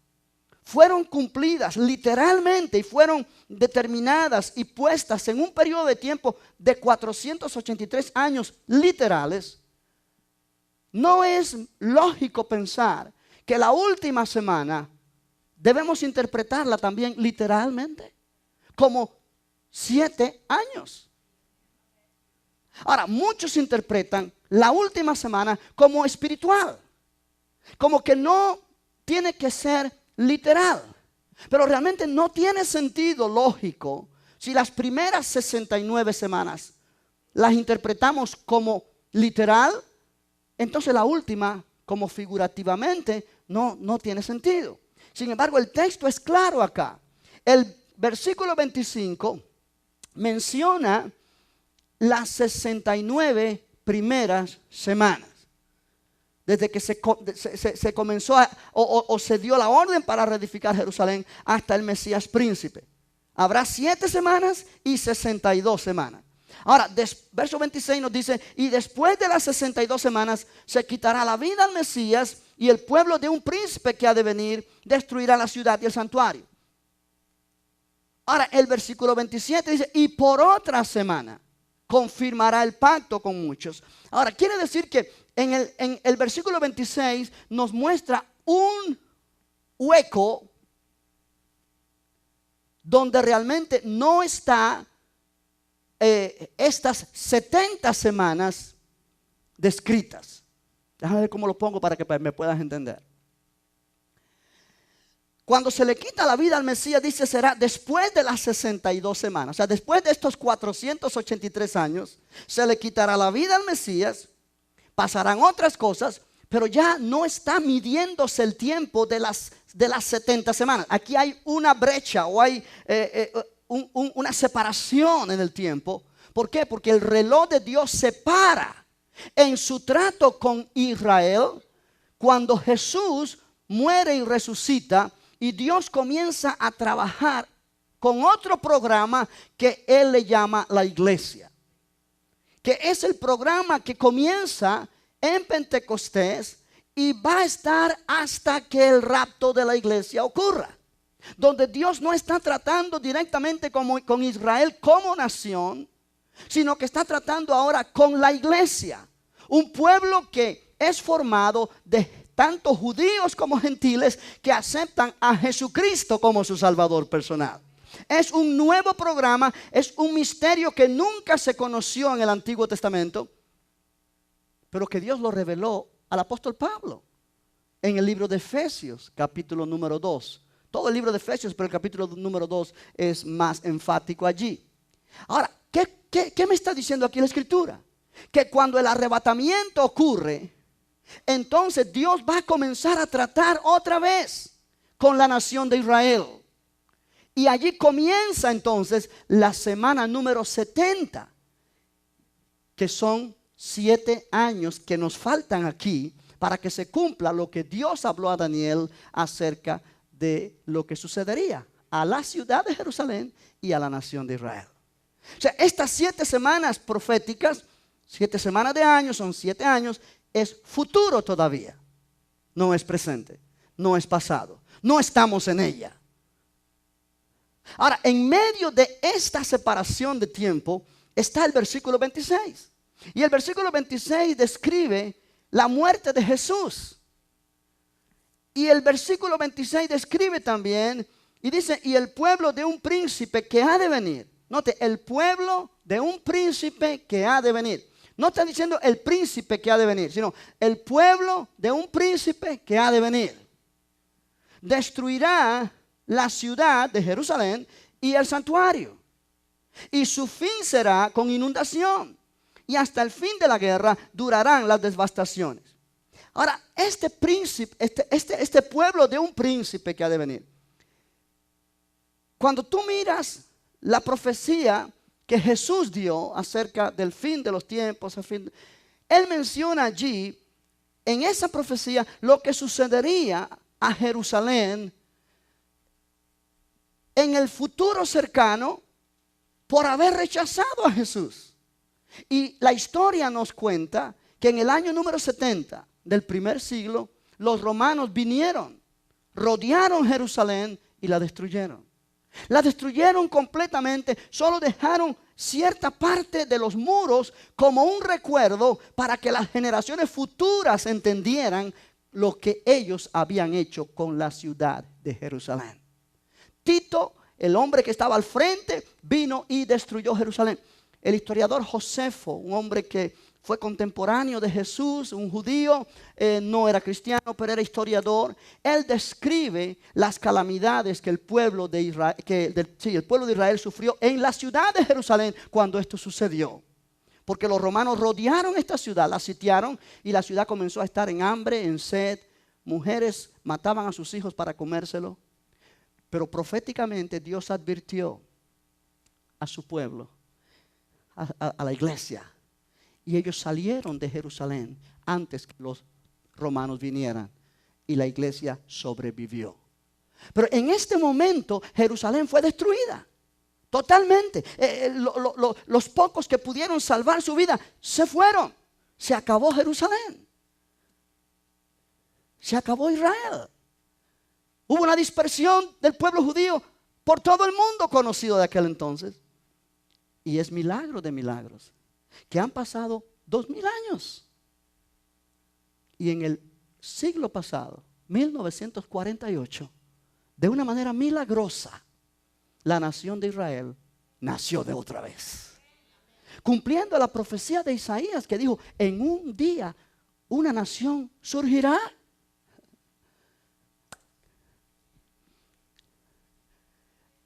fueron cumplidas literalmente y fueron determinadas y puestas en un periodo de tiempo de 483 años literales, no es lógico pensar que la última semana debemos interpretarla también literalmente, como 7 años. Ahora, muchos interpretan la última semana como espiritual, como que no tiene que ser literal, pero realmente no tiene sentido lógico si las primeras 69 semanas las interpretamos como literal. Entonces la última, como figurativamente, no tiene sentido. Sin embargo, el texto es claro acá. El versículo 25 menciona las 69 primeras semanas. Desde que se comenzó o se dio la orden para reedificar Jerusalén hasta el Mesías príncipe. Habrá 7 semanas y 62 semanas. Ahora, verso 26 nos dice, y después de las 62 semanas se quitará la vida al Mesías, y el pueblo de un príncipe que ha de venir destruirá la ciudad y el santuario. Ahora, el versículo 27 dice, y por otra semana confirmará el pacto con muchos. Ahora, quiere decir que en el versículo 26 nos muestra un hueco donde realmente no está estas 70 semanas descritas. Déjame ver cómo lo pongo para que me puedas entender. Cuando se le quita la vida al Mesías, dice, será después de las 62 semanas. O sea, después de estos 483 años, se le quitará la vida al Mesías, pasarán otras cosas, pero ya no está midiéndose el tiempo de las 70 semanas. Aquí hay una brecha o hay una separación en el tiempo. ¿Por qué? Porque el reloj de Dios se para en su trato con Israel cuando Jesús muere y resucita, y Dios comienza a trabajar con otro programa que Él le llama la iglesia, que es el programa que comienza en Pentecostés y va a estar hasta que el rapto de la iglesia ocurra, donde Dios no está tratando directamente con Israel como nación, sino que está tratando ahora con la iglesia, un pueblo que es formado de tanto judíos como gentiles que aceptan a Jesucristo como su Salvador personal. Es un nuevo programa, es un misterio que nunca se conoció en el Antiguo Testamento, pero que Dios lo reveló al apóstol Pablo en el libro de Efesios, capítulo número 2. Todo el libro de Efesios, pero el capítulo número 2 es más enfático allí. Ahora, ¿qué me está diciendo aquí la Escritura? Que cuando el arrebatamiento ocurre, entonces Dios va a comenzar a tratar otra vez con la nación de Israel. Y allí comienza entonces la semana número 70, que son 7 años que nos faltan aquí para que se cumpla lo que Dios habló a Daniel acerca de lo que sucedería a la ciudad de Jerusalén y a la nación de Israel. O sea, estas 7 semanas proféticas, 7 semanas de años, son 7 años, es futuro todavía. No es presente, no es pasado, no estamos en ella. Ahora, en medio de esta separación de tiempo está el versículo 26. Y el versículo 26 describe la muerte de Jesús. Y el versículo 26 describe también, y dice, y el pueblo de un príncipe que ha de venir. Note, el pueblo de un príncipe que ha de venir. No está diciendo el príncipe que ha de venir, sino el pueblo de un príncipe que ha de venir. Destruirá la ciudad de Jerusalén y el santuario. Y su fin será con inundación. Y hasta el fin de la guerra durarán las devastaciones. Ahora, este príncipe, este pueblo de un príncipe que ha de venir. Cuando tú miras la profecía que Jesús dio acerca del fin de los tiempos, Él menciona allí, en esa profecía, lo que sucedería a Jerusalén en el futuro cercano por haber rechazado a Jesús. Y la historia nos cuenta que en el año número 70 del primer siglo, los romanos vinieron, rodearon Jerusalén y la destruyeron. La destruyeron completamente, solo dejaron cierta parte de los muros como un recuerdo para que las generaciones futuras entendieran lo que ellos habían hecho con la ciudad de Jerusalén. Tito, el hombre que estaba al frente, vino y destruyó Jerusalén. El historiador Josefo, un hombre que fue contemporáneo de Jesús, un judío, no era cristiano, pero era historiador. Él describe las calamidades que el pueblo de Israel, el pueblo de Israel sufrió en la ciudad de Jerusalén cuando esto sucedió. Porque los romanos rodearon esta ciudad, la sitiaron y la ciudad comenzó a estar en hambre, en sed. Mujeres mataban a sus hijos para comérselo. Pero proféticamente Dios advirtió a su pueblo, a la iglesia. Y ellos salieron de Jerusalén antes que los romanos vinieran. Y la iglesia sobrevivió. Pero en este momento Jerusalén fue destruida. Totalmente. Los pocos que pudieron salvar su vida se fueron. Se acabó Jerusalén. Se acabó Israel. Hubo una dispersión del pueblo judío por todo el mundo conocido de aquel entonces. Y es milagro de milagros que han pasado 2000 años. Y en el siglo pasado, 1948, de una manera milagrosa, la nación de Israel nació de otra vez. Cumpliendo la profecía de Isaías que dijo, en un día una nación surgirá.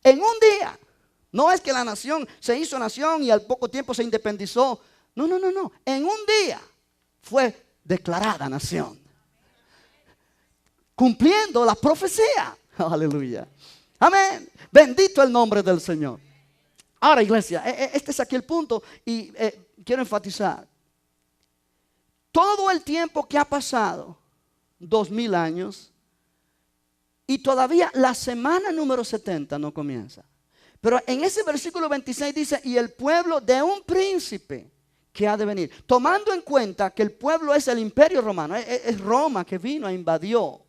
En un día. No es que la nación se hizo nación y al poco tiempo se independizó. No. En un día fue declarada nación. Cumpliendo la profecía. Aleluya. Amén. Bendito el nombre del Señor. Ahora, iglesia, este es aquí el punto y quiero enfatizar. Todo el tiempo que ha pasado, 2000 años, y todavía la semana número 70 no comienza. Pero en ese versículo 26 dice, y el pueblo de un príncipe que ha de venir. Tomando en cuenta que el pueblo es el imperio romano, es Roma que vino e invadió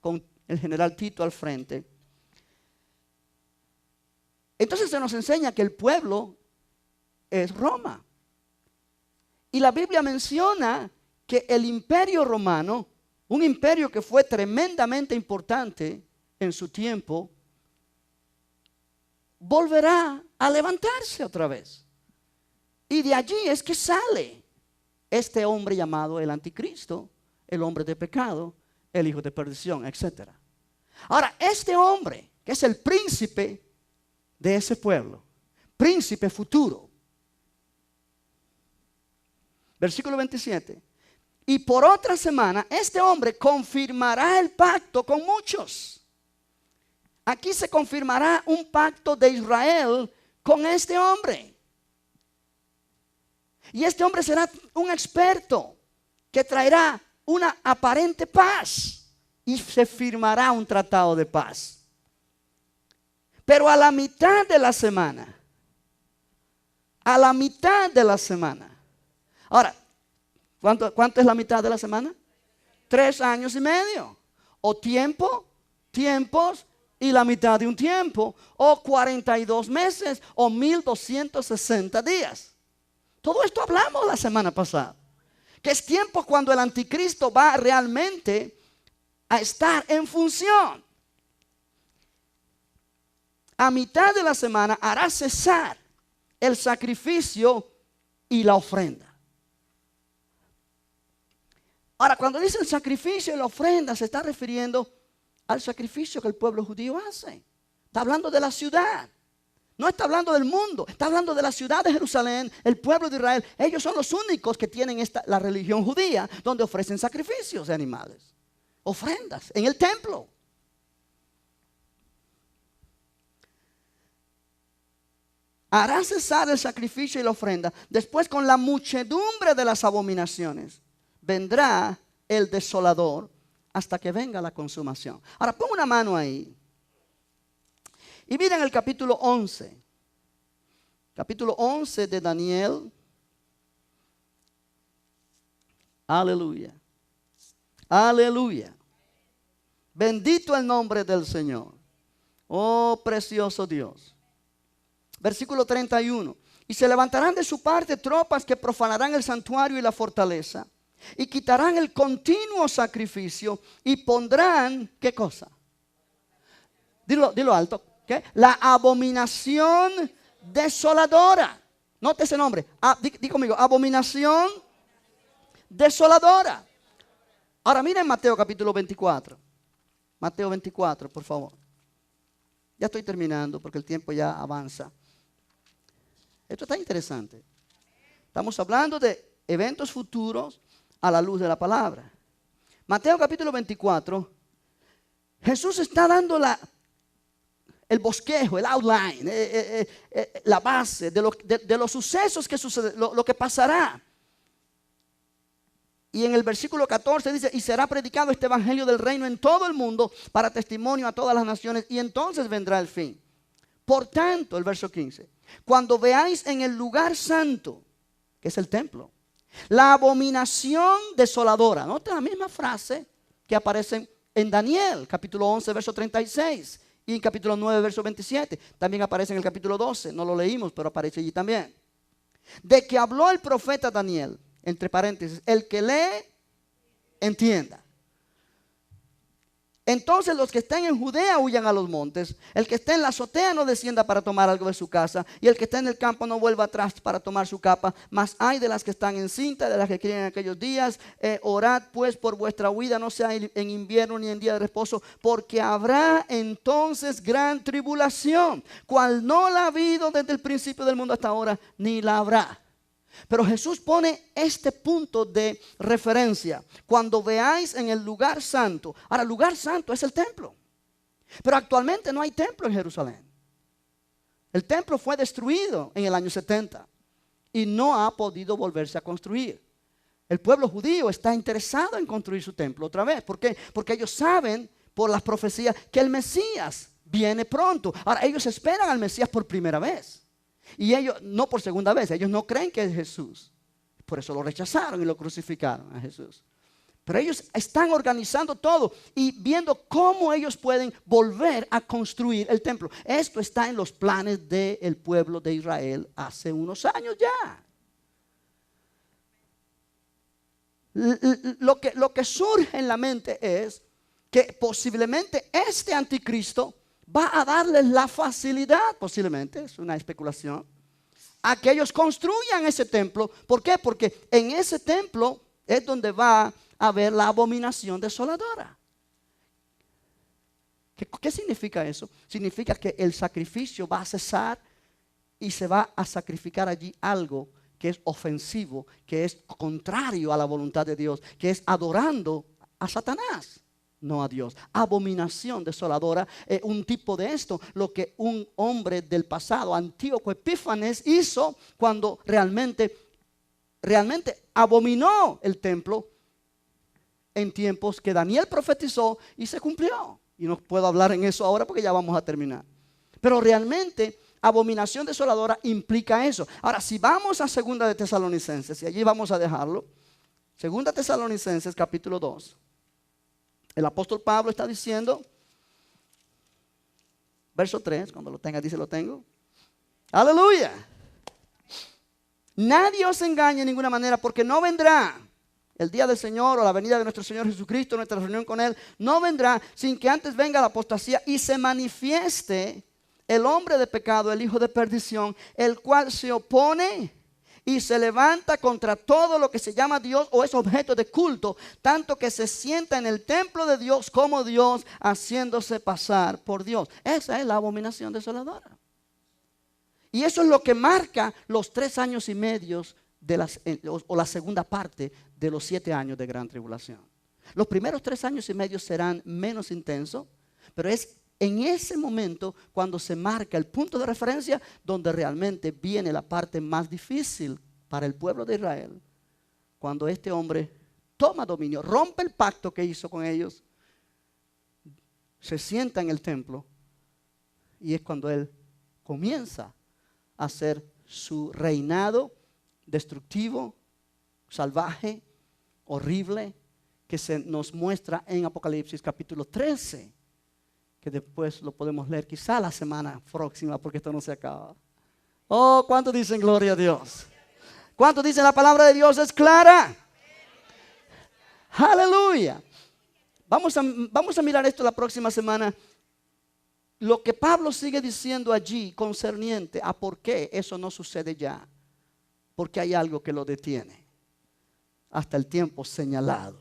con el general Tito al frente. Entonces se nos enseña que el pueblo es Roma. Y la Biblia menciona que el imperio romano, un imperio que fue tremendamente importante en su tiempo, volverá a levantarse otra vez. Y de allí es que sale este hombre llamado el anticristo, el hombre de pecado, el hijo de perdición, etc. Ahora, este hombre, que es el príncipe de ese pueblo, príncipe futuro. Versículo 27. Y por otra semana, este hombre confirmará el pacto con muchos. Aquí se confirmará un pacto de Israel con este hombre. Y este hombre será un experto que traerá una aparente paz y se firmará un tratado de paz. Pero a la mitad de la semana, ahora, ¿cuánto es la mitad de la semana? 3 años y medio. O tiempos y la mitad de un tiempo. O 42 meses o 1260 días. Todo esto hablamos la semana pasada. Que es tiempo cuando el anticristo va realmente a estar en función. A mitad de la semana hará cesar el sacrificio y la ofrenda. Ahora, cuando dice el sacrificio y la ofrenda, se está refiriendo al sacrificio que el pueblo judío hace. Está hablando de la ciudad. No está hablando del mundo, está hablando de la ciudad de Jerusalén, el pueblo de Israel. Ellos son los únicos que tienen la religión judía, donde ofrecen sacrificios de animales, ofrendas en el templo. Hará cesar el sacrificio y la ofrenda. Después, con la muchedumbre de las abominaciones, vendrá el desolador hasta que venga la consumación. Ahora, pon una mano ahí. Y miren el capítulo 11. Capítulo 11 de Daniel. Aleluya. Aleluya. Bendito el nombre del Señor. Oh, precioso Dios. Versículo 31. Y se levantarán de su parte tropas que profanarán el santuario y la fortaleza. Y quitarán el continuo sacrificio. Y pondrán, ¿qué cosa? Dilo alto. ¿Qué? La abominación desoladora. Note ese nombre. Di conmigo. Abominación desoladora. Ahora miren Mateo capítulo 24. Mateo 24, por favor. Ya estoy terminando porque el tiempo ya avanza. Esto está interesante. Estamos hablando de eventos futuros a la luz de la palabra. Mateo capítulo 24. Jesús está dando el bosquejo, el outline, la base de los sucesos que suceden, lo que pasará. Y en el versículo 14 dice, y será predicado este evangelio del reino en todo el mundo para testimonio a todas las naciones, y entonces vendrá el fin. Por tanto, el verso 15, cuando veáis en el lugar santo, que es el templo, la abominación desoladora. Nota la misma frase que aparece en Daniel, capítulo 11, verso 36. Y en capítulo 9, verso 27. También aparece en el capítulo 12. No lo leímos, pero aparece allí también. De que habló el profeta Daniel, entre paréntesis, el que lee, entienda. Entonces los que estén en Judea huyan a los montes. El que esté en la azotea no descienda para tomar algo de su casa. Y el que esté en el campo no vuelva atrás para tomar su capa. Mas hay de las que están en cinta, de las que crían en aquellos días. Orad pues por vuestra huida, no sea en invierno ni en día de reposo. Porque habrá entonces gran tribulación, cual no la ha habido desde el principio del mundo hasta ahora, ni la habrá. Pero Jesús pone este punto de referencia. Cuando veáis en el lugar santo. Ahora, el lugar santo es el templo. Pero actualmente no hay templo en Jerusalén. El templo fue destruido en el año 70. Y no ha podido volverse a construir. El pueblo judío está interesado en construir su templo otra vez. ¿Por qué? Porque ellos saben por las profecías que el Mesías viene pronto. Ahora, ellos esperan al Mesías por primera vez. Y ellos, no por segunda vez, ellos no creen que es Jesús. Por eso lo rechazaron y lo crucificaron a Jesús. Pero ellos están organizando todo y viendo cómo ellos pueden volver a construir el templo. Esto está en los planes del pueblo de Israel hace unos años ya. Lo que surge en la mente es que posiblemente este anticristo va a darles la facilidad, posiblemente, es una especulación, a que ellos construyan ese templo. ¿Por qué? Porque en ese templo es donde va a haber la abominación desoladora. ¿Qué significa eso? Significa que el sacrificio va a cesar y se va a sacrificar allí algo que es ofensivo, que es contrario a la voluntad de Dios, que es adorando a Satanás, no a Dios. Abominación desoladora, un tipo de esto, lo que un hombre del pasado, Antíoco Epífanes, hizo cuando realmente abominó el templo en tiempos que Daniel profetizó y se cumplió. Y no puedo hablar en eso ahora porque ya vamos a terminar. Pero realmente abominación desoladora implica eso. Ahora, si vamos a 2 de Tesalonicenses, y allí vamos a dejarlo, 2 de Tesalonicenses capítulo 2, el apóstol Pablo está diciendo, verso 3, cuando lo tenga, dice lo tengo. Aleluya. Nadie os engañe de ninguna manera, porque no vendrá el día del Señor o la venida de nuestro Señor Jesucristo, nuestra reunión con Él, no vendrá sin que antes venga la apostasía y se manifieste el hombre de pecado, el hijo de perdición, el cual se opone y se levanta contra todo lo que se llama Dios o es objeto de culto, tanto que se sienta en el templo de Dios como Dios, haciéndose pasar por Dios. Esa es la abominación desoladora. Y eso es lo que marca los 3 años y medio o la segunda parte de los 7 años de gran tribulación. Los primeros 3 años y medio serán menos intensos, pero es en ese momento cuando se marca el punto de referencia donde realmente viene la parte más difícil para el pueblo de Israel. Cuando este hombre toma dominio, rompe el pacto que hizo con ellos, se sienta en el templo y es cuando él comienza a hacer su reinado destructivo, salvaje, horrible, que se nos muestra en Apocalipsis capítulo 13. Que después lo podemos leer quizá la semana próxima porque esto no se acaba. Oh, ¿cuántos dicen gloria a Dios? ¿Cuántos dicen la palabra de Dios es clara? Aleluya. Vamos a mirar esto la próxima semana. Lo que Pablo sigue diciendo allí concerniente a por qué eso no sucede ya. Porque hay algo que lo detiene hasta el tiempo señalado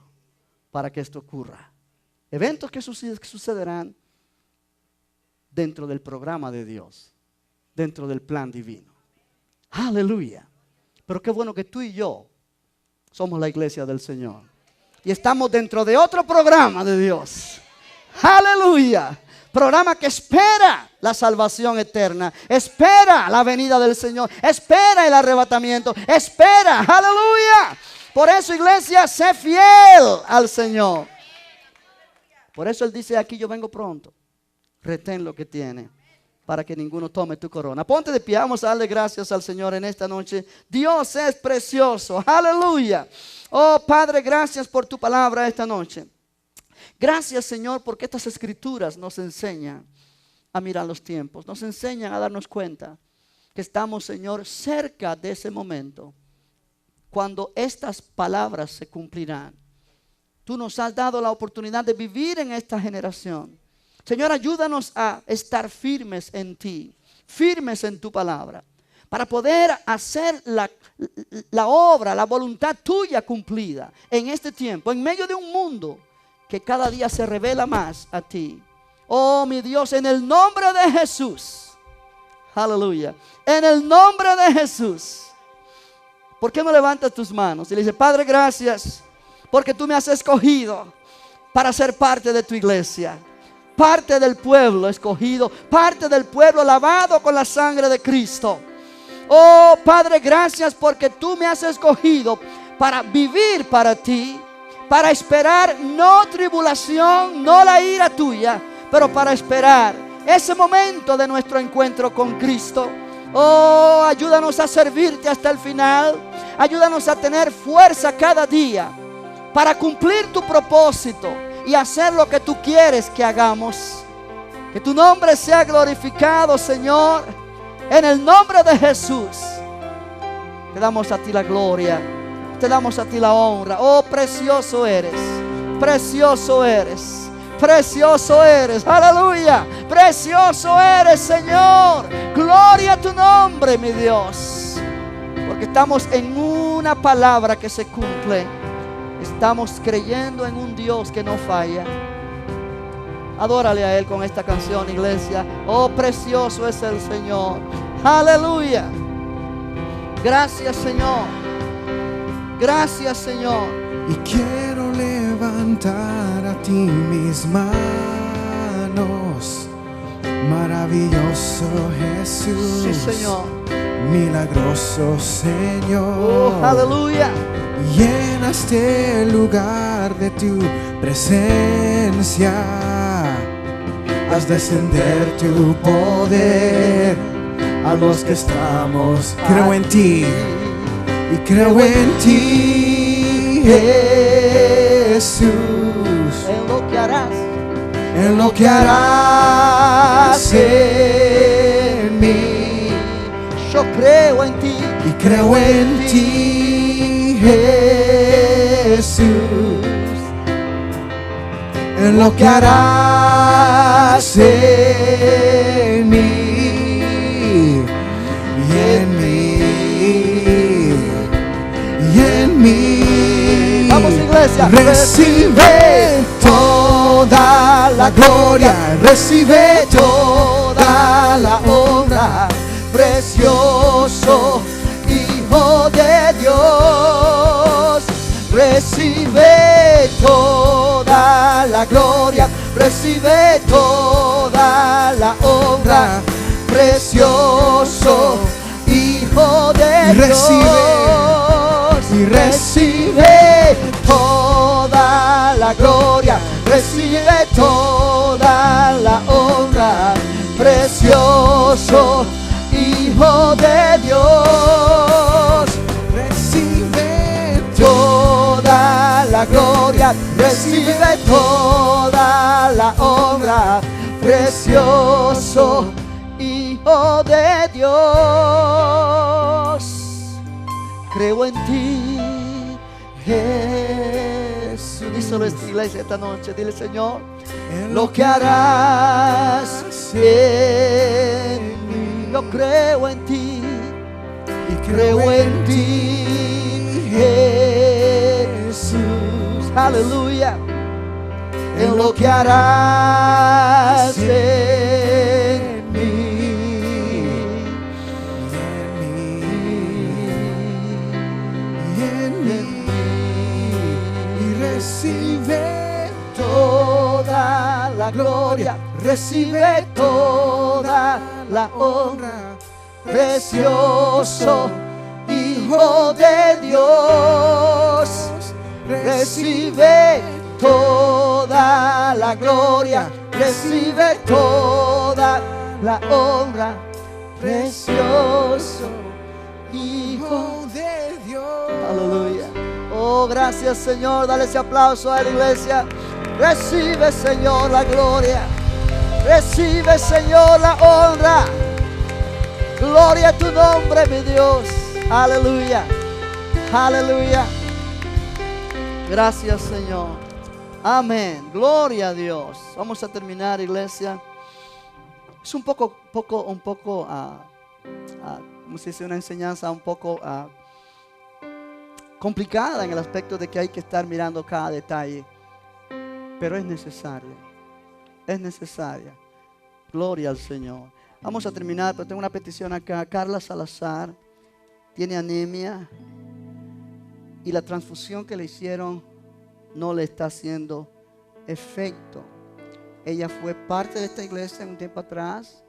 para que esto ocurra. Eventos que sucederán dentro del programa de Dios, dentro del plan divino. Aleluya. Pero qué bueno que tú y yo somos la iglesia del Señor y estamos dentro de otro programa de Dios. Aleluya. Programa que espera la salvación eterna, espera la venida del Señor, espera el arrebatamiento, espera. Aleluya. Por eso, iglesia, sé fiel al Señor. Por eso Él dice aquí, yo vengo pronto. Retén lo que tiene para que ninguno tome tu corona. Ponte de pie, vamos a darle gracias al Señor en esta noche. Dios es precioso, aleluya. Oh Padre, gracias por tu palabra esta noche. Gracias, Señor, porque estas escrituras nos enseñan a mirar los tiempos, nos enseñan a darnos cuenta que estamos, Señor, cerca de ese momento cuando estas palabras se cumplirán. Tú nos has dado la oportunidad de vivir en esta generación. Señor, ayúdanos a estar firmes en ti, firmes en tu palabra, para poder hacer la obra, la voluntad tuya cumplida en este tiempo, en medio de un mundo que cada día se revela más a ti. Oh, mi Dios, en el nombre de Jesús, aleluya, en el nombre de Jesús. ¿Por qué no levantas tus manos y le dices, Padre, gracias, porque tú me has escogido para ser parte de tu iglesia? Parte del pueblo escogido, parte del pueblo lavado con la sangre de Cristo. Oh Padre, gracias porque tú me has escogido para vivir para ti, para esperar no tribulación, no la ira tuya, pero para esperar ese momento de nuestro encuentro con Cristo. Oh, ayúdanos a servirte hasta el final, ayúdanos a tener fuerza cada día para cumplir tu propósito y hacer lo que tú quieres que hagamos. Que tu nombre sea glorificado, Señor. En el nombre de Jesús te damos a ti la gloria, te damos a ti la honra. Oh, precioso eres, precioso eres, precioso eres. Aleluya, precioso eres, Señor. Gloria a tu nombre, mi Dios. Porque estamos en una palabra que se cumple. Estamos creyendo en un Dios que no falla. Adórale a Él con esta canción, iglesia. Oh, precioso es el Señor. Aleluya. Gracias, Señor. Gracias, Señor. Y quiero levantar a ti mis manos. Maravilloso Jesús. Sí, Señor. Milagroso Señor. Oh, aleluya. Llena este lugar de tu presencia. Haz descender tu poder a los que estamos. Creo en ti y creo en ti, Jesús. En lo que harás, En lo que harás en mí. yo creo en ti Y creo en ti, Jesús. En lo que harás en mí. Y en mí. Y en mí. Vamos, iglesia. Recibe toda la gloria. Recibe toda la honra, precioso Hijo de Dios. Recibe toda la gloria, recibe toda la honra, precioso Hijo de Dios. Y Recibe toda la gloria, recibe toda la honra, precioso Hijo de Dios. recibe Toda la gloria, recibe toda la honra, precioso Hijo de Dios. Creo en ti, Jesús. Díselo a esta iglesia esta noche. Dile, Señor, lo que harás en mí. Yo creo en ti y creo en ti, Jesús. Aleluya. En lo que harás en mí. Y en mí. Y recibe Toda la gloria, recibe toda la honra, precioso Hijo de Dios. Recibe toda la gloria, recibe toda la honra, precioso Hijo de Dios. Aleluya. Oh, gracias, Señor. Dale ese aplauso a la iglesia. Recibe, Señor, la gloria. Recibe, Señor, la honra. Gloria a tu nombre, mi Dios. Aleluya. Aleluya. Gracias, Señor. Amén. Gloria a Dios. Vamos a terminar, iglesia. Es un poco, ¿cómo se dice? Una enseñanza un poco complicada en el aspecto de que hay que estar mirando cada detalle, pero es necesaria, gloria al Señor. Vamos a terminar, pero tengo una petición acá. Carla Salazar tiene anemia y la transfusión que le hicieron no le está haciendo efecto. Ella fue parte de esta iglesia un tiempo atrás,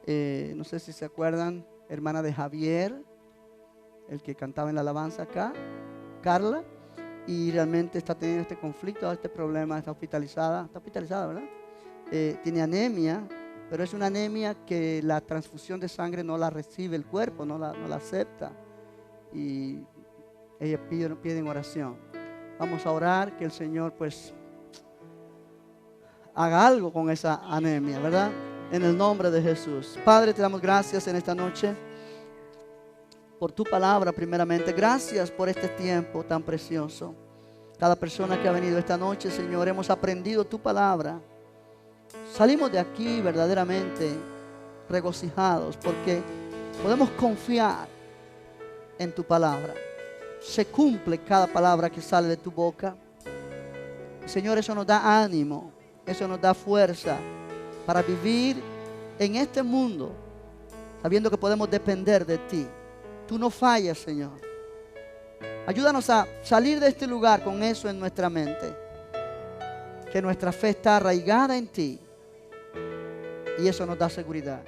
no sé si se acuerdan, hermana de Javier, el que cantaba en la alabanza acá, Carla, y realmente está teniendo este conflicto, este problema, está hospitalizada, ¿verdad? Tiene anemia, pero es una anemia que la transfusión de sangre no la recibe el cuerpo, no la acepta, y ella pide en oración. Vamos a orar que el Señor pues haga algo con esa anemia, ¿verdad? En el nombre de Jesús. Padre, te damos gracias en esta noche. por tu palabra primeramente. Gracias por este tiempo tan precioso. Cada persona que ha venido esta noche, Señor, hemos aprendido tu palabra. Salimos de aquí verdaderamente regocijados porque podemos confiar en tu palabra. Se cumple cada palabra que sale de tu boca. Señor, eso nos da ánimo, eso nos da fuerza para vivir en este mundo sabiendo que podemos depender de ti. Tú no fallas, Señor. Ayúdanos a salir de este lugar con eso en nuestra mente, que nuestra fe está arraigada en ti, y eso nos da seguridad.